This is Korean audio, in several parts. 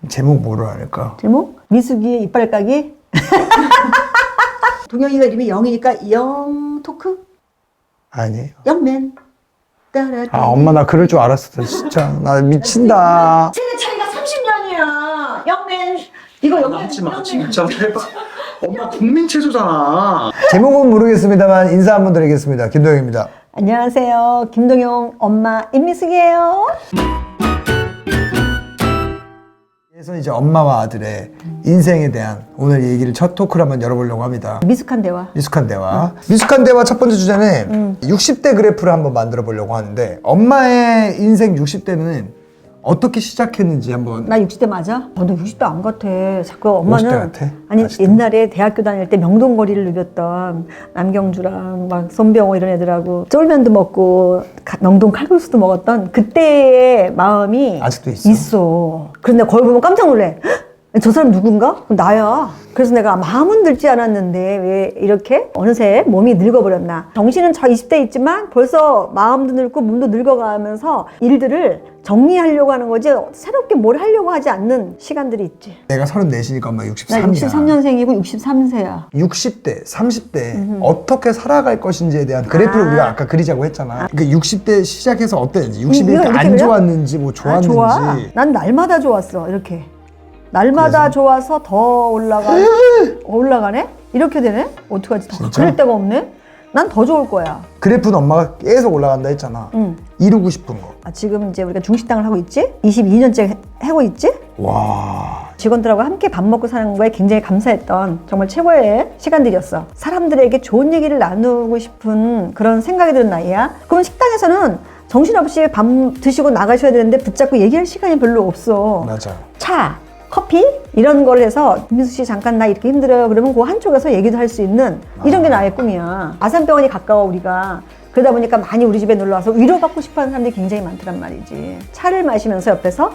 제목 뭐로 할까? 제목? 미숙이의 이빨 까기? 동영이가 이름이 영이니까 영토크? 아니에요. 영맨. 따라따. 아, 엄마 나 그럴 줄 알았어. 진짜. 나 미친다. 세대 차이가 30년이야. 영맨. 이거 영맨. 하지마 진짜 대박. 엄마 국민 채소잖아. 제목은 모르겠습니다만 인사 한번 드리겠습니다. 김동영입니다. 안녕하세요. 김동영 엄마 임미숙이에요. 그래서 이제 엄마와 아들의 인생에 대한 오늘 얘기를 첫 토크를 한번 열어보려고 합니다. 미숙한 대화. 미숙한 대화. 미숙한 대화 첫 번째 주제는 60대 그래프를 한번 만들어 보려고 하는데 엄마의 인생 60대는 어떻게 시작했는지 한번. 나 60대 맞아? 저도 60대 안 같아. 자꾸 50대 엄마는 같아? 아니 아직도? 옛날에 대학교 다닐 때 명동거리를 누볐던 남경주랑 막 손병호 이런 애들하고 쫄면도 먹고 명동 칼국수도 먹었던 그때의 마음이 아직도 있어? 있어. 그런데 거기 보면 깜짝 놀래. 헉! 저 사람 누군가? 나야. 그래서 내가 마음은 늙지 않았는데 왜 이렇게 어느새 몸이 늙어버렸나. 정신은 저 20대 있지만 벌써 마음도 늙고 몸도 늙어가면서 일들을 정리하려고 하는 거지 새롭게 뭘 하려고 하지 않는 시간들이 있지. 내가 34이니까 엄마 나 63이야. 63년생이고 63세야. 60대, 30대 어떻게 살아갈 것인지에 대한 그래프를 우리가 아까 그리자고 했잖아. 그러니까 60대 시작해서 어땠는지, 60대 이거 이렇게 이렇게 안 그려? 좋았는지, 뭐 좋았는지. 좋아. 난 날마다 좋았어. 이렇게. 날마다 좋아서 더 올라가네? 이렇게 되네? 어떡하지? 더 진짜? 그럴 데가 없네? 난 더 좋을 거야. 그래프는 엄마가 계속 올라간다 했잖아. 응. 이루고 싶은 거. 아, 지금 이제 우리가 중식당을 하고 있지? 22년째 하고 있지? 와. 직원들하고 함께 밥 먹고 사는 거에 굉장히 감사했던 정말 최고의 시간들이었어. 사람들에게 좋은 얘기를 나누고 싶은 그런 생각이 드는 나이야. 그럼 식당에서는 정신없이 밥 드시고 나가셔야 되는데 붙잡고 얘기할 시간이 별로 없어. 맞아. 차, 커피 이런 걸 해서 민수 씨 잠깐 나 이렇게 힘들어요. 그러면 그 한쪽에서 얘기도 할 수 있는 이런 게 나의 꿈이야. 아산병원이 가까워 우리가. 그러다 보니까 많이 우리 집에 놀러 와서 위로받고 싶어하는 사람들이 굉장히 많더란 말이지. 차를 마시면서 옆에서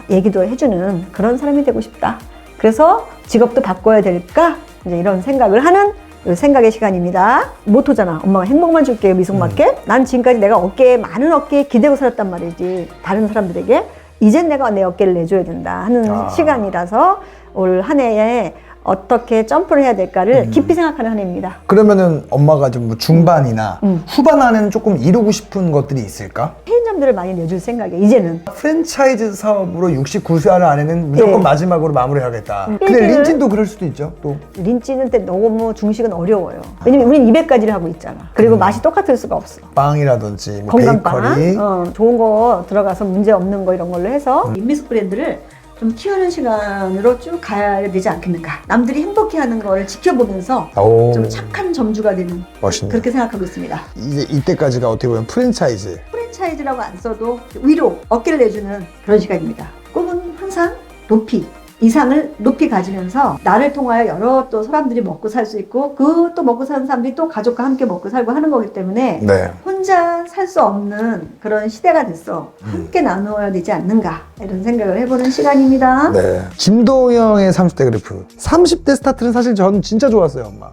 얘기도 해주는 그런 사람이 되고 싶다. 그래서 직업도 바꿔야 될까? 이제 이런 생각을 하는 생각의 시간입니다. 모토잖아. 엄마가 행복만 줄게요. 미숙맞게. 난 지금까지 내가 많은 어깨에 기대고 살았단 말이지. 다른 사람들에게. 이젠 내가 내 어깨를 내줘야 된다 하는 시간이라서 올 한 해에 어떻게 점프를 해야 될까를 깊이 생각하는 한 해입니다. 그러면은 엄마가 좀 뭐 중반이나 후반 안에는 조금 이루고 싶은 것들이 있을까? 체인점들을 많이 내줄 생각이야. 이제는. 프랜차이즈 사업으로 69세 안에는 무조건 네. 마지막으로 마무리하겠다. 근데 린틴도 그럴 수도 있죠. 또 린치는 때 너무 중식은 어려워요. 왜냐면 우린 200가지를 하고 있잖아. 그리고 맛이 똑같을 수가 없어. 빵이라든지 뭐 건강빵, 베이커리. 좋은 거 들어가서 문제 없는 거 이런 걸로 해서 인미숙 브랜드를 좀 키우는 시간으로 쭉 가야 되지 않겠는가. 남들이 행복해하는 걸 지켜보면서 오. 좀 착한 점주가 되는 멋있네. 그렇게 생각하고 있습니다. 이제 이때까지가 어떻게 보면 프랜차이즈. 프랜차이즈라고 안 써도 위로 어깨를 내주는 그런 시간입니다. 꿈은 항상 높이 이상을 높이 가지면서 나를 통하여 여러 또 사람들이 먹고 살 수 있고 그 또 먹고 사는 사람들이 또 가족과 함께 먹고 살고 하는 거기 때문에 네. 혼자 살 수 없는 그런 시대가 됐어. 함께 나누어야 되지 않는가 이런 생각을 해보는 시간입니다. 네. 김도영의 30대 그래프. 30대 스타트는 사실 저는 진짜 좋았어요, 엄마.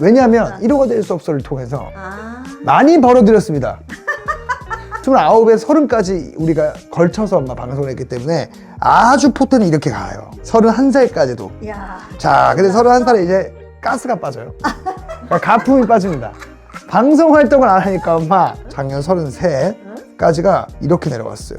왜냐하면 1호가 될 수 없어를 통해서 아, 많이 벌어들였습니다. 29에 30까지 우리가 걸쳐서 엄마 방송을 했기 때문에 아주 포텐은 이렇게 가요. 31살까지도. 야, 자, 근데 31살에 이제 가스가 빠져요. 그러니까 가품이 빠집니다. 방송 활동을 안 하니까 엄마 작년 33까지가 이렇게 내려갔어요.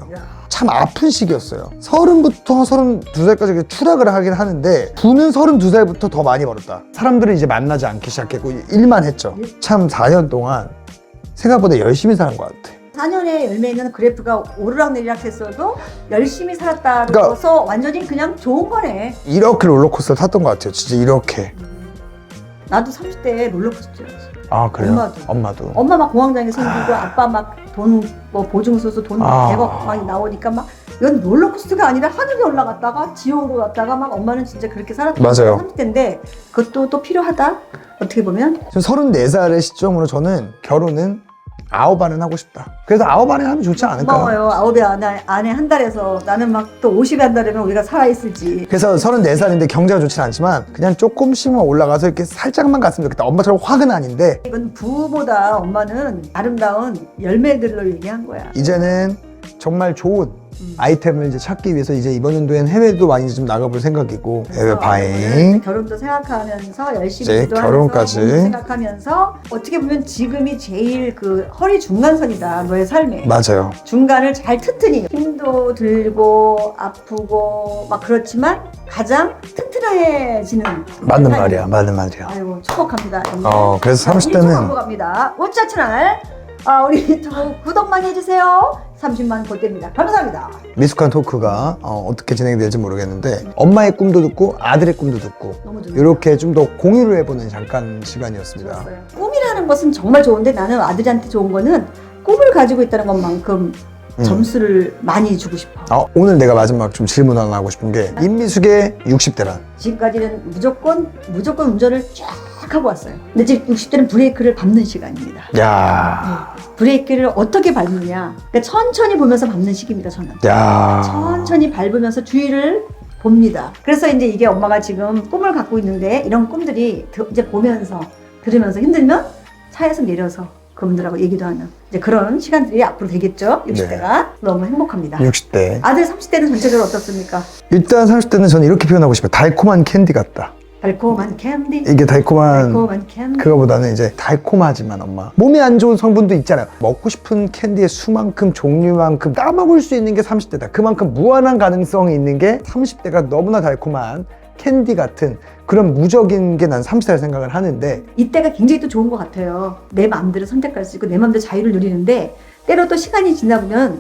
참 아픈 시기였어요. 30부터 32살까지 추락을 하긴 하는데 부는 32살부터 더 많이 벌었다. 사람들은 이제 만나지 않기 시작했고 일만 했죠. 참 4년 동안 생각보다 열심히 사는 것 같아. 4년의 열매는 그래프가 오르락내리락 했어도 열심히 살았다고 그러니까- 해서 완전히 그냥 좋은 거네. 이렇게 롤러코스터를 탔던 것 같아요. 진짜 이렇게. 나도 30대에 롤러코스터였어. 아, 그래요? 엄마도. 엄마도. 엄마 막 공황장애 생기고 아빠 막 돈 뭐 보증서서 돈 아. 100억 막 나오니까 막 이건 롤러코스터가 아니라 하늘에 올라갔다가 지옥으로 갔다가 막 엄마는 진짜 그렇게 살았던 맞아요. 30대인데 그것도 또 필요하다. 어떻게 보면 지금 34살의 시점으로 저는 결혼은 9안은 하고 싶다. 그래서 9안에 하면 좋지 않을까요? 고마워요. 9에 안에 한 달에서 나는 막 또 50에 한 달이면 우리가 살아있을지. 그래서 34살인데 경제가 좋진 않지만 그냥 조금씩만 올라가서 이렇게 살짝만 갔으면 좋겠다. 엄마처럼 확은 아닌데 이건 부보다 엄마는 아름다운 열매들로 얘기한 거야. 이제는 정말 좋은 아이템을 이제 찾기 위해서 이제 이번 연도엔 해외도 많이 좀 나가볼 생각이고 해외 바잉 결혼도 생각하면서 열심히 이제 기도하면서 결혼까지. 몸도 생각하면서 어떻게 보면 지금이 제일 그 허리 중간선이다 너의 삶에. 맞아요. 중간을 잘 튼튼히 힘도 들고 아프고 막 그렇지만 가장 튼튼해지는 맞는 타임. 말이야, 맞는 말이야. 아이고 축복합니다. 그래서 30대는 갑니다. 우짜 채널 우리 유튜브 구독 많이 해주세요. 30만 볼 때입니다. 감사합니다. 미숙한 토크가 어떻게 진행이 될지 모르겠는데 엄마의 꿈도 듣고 아들의 꿈도 듣고 너무 좋네요. 이렇게 좀 더 공유를 해보는 잠깐 시간이었습니다. 좋았어요. 꿈이라는 것은 정말 좋은데 나는 아들한테 좋은 거는 꿈을 가지고 있다는 것만큼 점수를 많이 주고 싶어. 오늘 내가 마지막 좀 질문 하나 하고 싶은 게 임미숙의 60대란 지금까지는 무조건 운전을 쫙 하고 왔어요. 근데 지금 60대는 브레이크를 밟는 시간입니다. 야, 브레이크를 어떻게 밟느냐. 그러니까 천천히 보면서 밟는 시기입니다, 저는. 야, 천천히 밟으면서 주위를 봅니다. 그래서 이제 이게 엄마가 지금 꿈을 갖고 있는데 이런 꿈들이 이제 보면서 들으면서 힘들면 차에서 내려서 그분들하고 얘기도 하는 이제 그런 시간들이 앞으로 되겠죠. 60대가 너무 행복합니다. 60대. 아들 30대는 전체적으로 어떻습니까? 일단 30대는 저는 이렇게 표현하고 싶어요. 달콤한 캔디 같다. 달콤한 캔디. 이게 달콤한 달콤한 캔디. 그거보다는 이제 달콤하지만 엄마 몸에 안 좋은 성분도 있잖아요. 먹고 싶은 캔디의 수만큼 종류만큼 따먹을 수 있는 게 30대다. 그만큼 무한한 가능성이 있는 게 30대가 너무나 달콤한 캔디 같은 그런 무적인 게 난 30대라 생각을 하는데 이때가 굉장히 또 좋은 것 같아요. 내 마음대로 선택할 수 있고 내 마음대로 자유를 누리는데 때로 또 시간이 지나 보면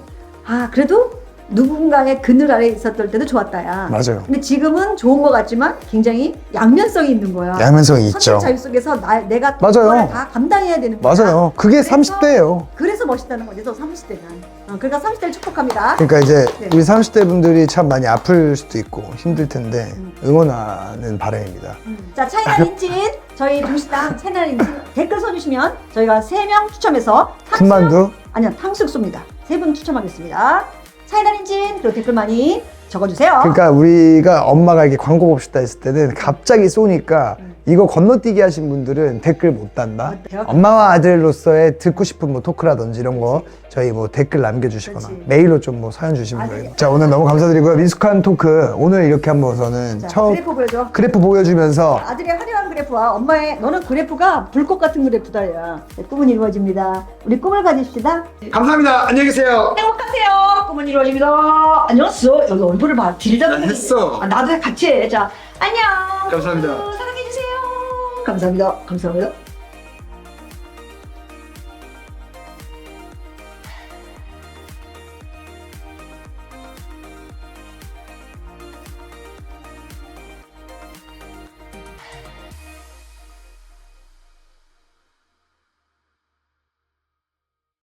그래도 누군가의 그늘 아래 있었던 때도 좋았다야. 맞아요. 근데 지금은 좋은 것 같지만 굉장히 양면성이 있는 거야. 양면성이 있죠. 선택 자유 속에서 내가 맞아요. 그거를 다 감당해야 되는 거야. 맞아요. 그게 30대예요. 그래서 멋있다는 거지, 또 30대는. 그러니까 30대를 축복합니다. 그러니까 이제 네. 우리 30대 분들이 참 많이 아플 수도 있고 힘들 텐데 응원하는 바람입니다. 자, 차이나 린진 저희 동시당 차이나 린진 댓글 써주시면 저희가 3명 추첨해서 군만두 아니요, 탕수육 쏩니다. 3분 추첨하겠습니다. 차이나 린진 그리고 댓글 많이 적어주세요. 그러니까 우리가 엄마가 이렇게 광고 봅시다 했을 때는 갑자기 쏘니까 이거 건너뛰기 하신 분들은 댓글 못 단다. 엄마와 아들로서의 듣고 싶은 뭐 토크라든지 이런 거 저희 뭐 댓글 남겨주시거나 그렇지. 메일로 좀 뭐 사연 주시면 돼요. 자, 오늘 너무 감사드리고요. 미숙한 토크 오늘 이렇게 한번서는 자, 처음 그래프 보여줘. 그래프 보여주면서 아들의 화려한 그래프와 엄마의 너는 그래프가 불꽃 같은 그래프다. 야. 네, 꿈은 이루어집니다. 우리 꿈을 가집시다. 감사합니다. 안녕히 계세요. 행복하세요. 꿈은 이루어집니다. 안녕하세요. 여기 얼굴을 봐. 딜다. 난 했어. 나도 같이 해. 자, 안녕. 감사합니다. 사랑해주세요. 감사합니다. 감사합니다.